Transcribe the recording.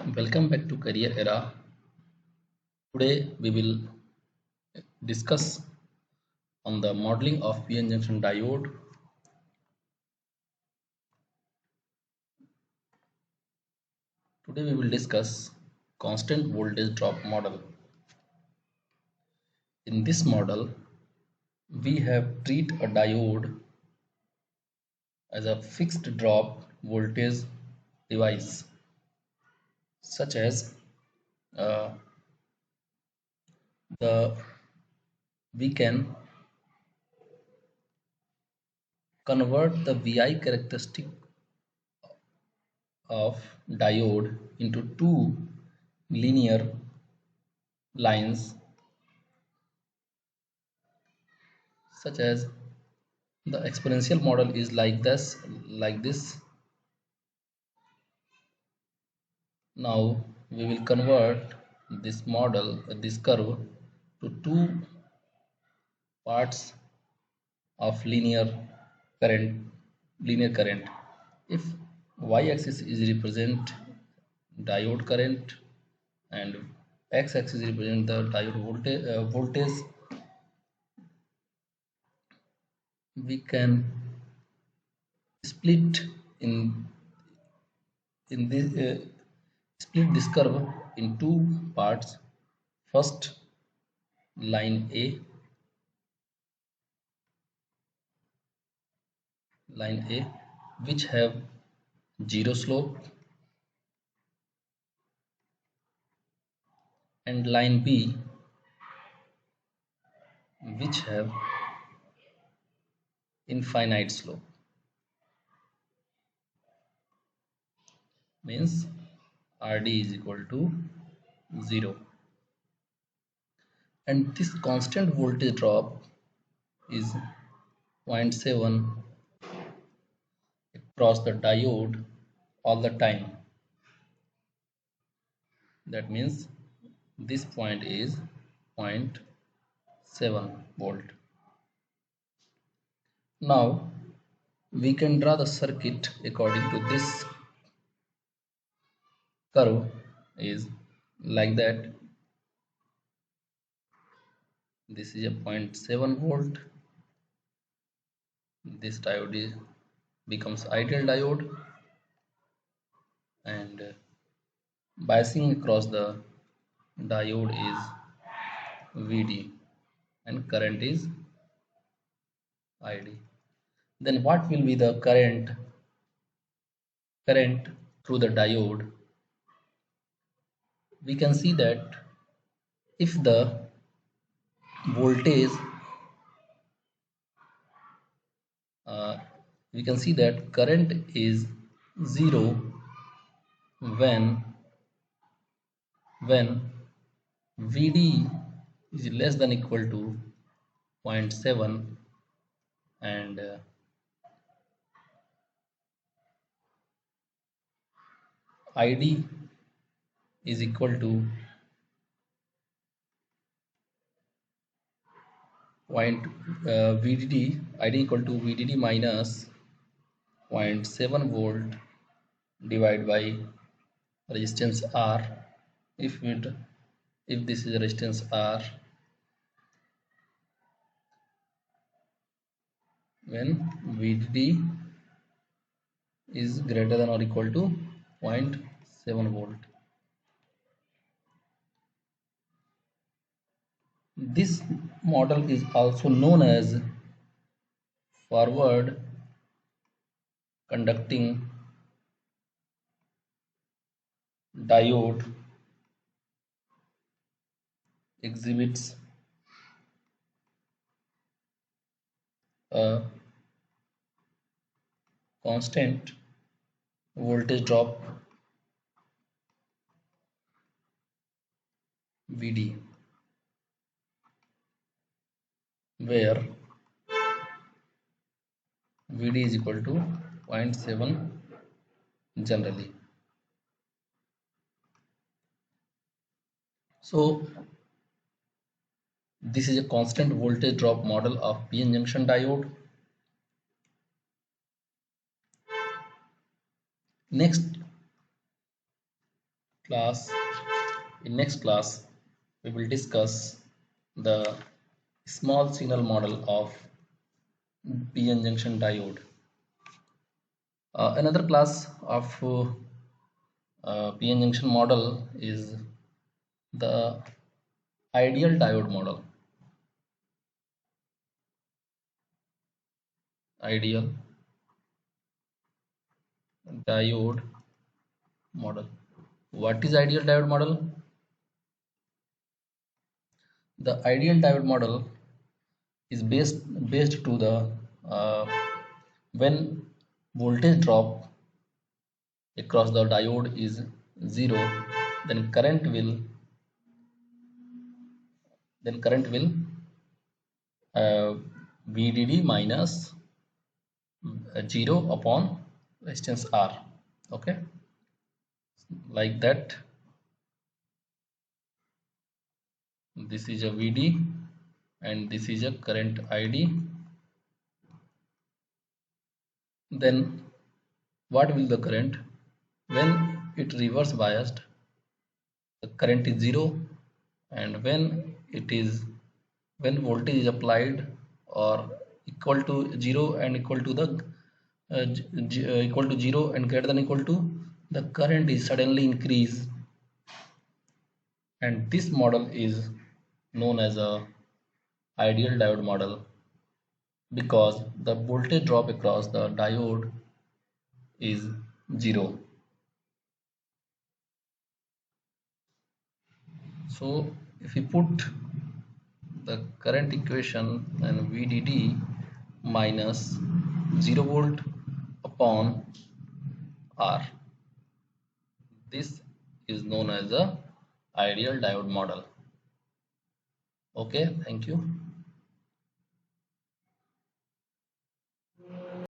Welcome back to Career Era. Today we will discuss on the modeling of PN junction diode. Today we will discuss constant voltage drop model. In this model, we have treat a diode as a fixed drop voltage device, such as uh, the we can convert the VI characteristic of diode into two linear lines, such as the exponential model is like this. Now we will convert this model, this curve, to two parts of linear current. If y-axis is represent diode current and x-axis represent the diode voltage, we can split in in this split this curve in two parts. First, line A, which have zero slope, and line B, which have infinite slope. Means RD is equal to 0. And this constant voltage drop is 0.7 across the diode all the time. That means this point is 0.7 volt. Now we can draw the circuit according to this curve is like that. This is a 0.7 volt. This diode becomes ideal diode, and biasing across the diode is VD and current is ID. Then what will be the current through the diode? We can see that if the voltage we can see that current is 0 when VD is less than equal to 0.7 and ID is equal to VDD equal to VDD minus 0.7 volt divided by resistance R. If this is a resistance R, when VDD is greater than or equal to 0.7 volt. This model is also known as forward conducting diode. Exhibits a constant voltage drop VD, where VD is equal to 0.7 generally. So this is a constant voltage drop model of PN junction diode. Next, class. In next class, we will discuss the small signal model of PN junction diode. Another class of PN junction model is the ideal diode model. Ideal diode model. What is ideal diode model? The ideal diode model is based to the uh, when voltage drop across the diode is zero, then current will uh, VDD minus 0 upon resistance R. Okay, like that. This is a VD and this is a current ID. Then what will the current? When it reverse biased, the current is zero, and when voltage is applied or equal to zero and equal to the equal to zero and greater than equal to, the current is suddenly increase, and this model is known as a ideal diode model because the voltage drop across the diode is zero. So if we put the current equation, then VDD minus 0 volt upon R, this is known as the ideal diode model. Okay, thank you.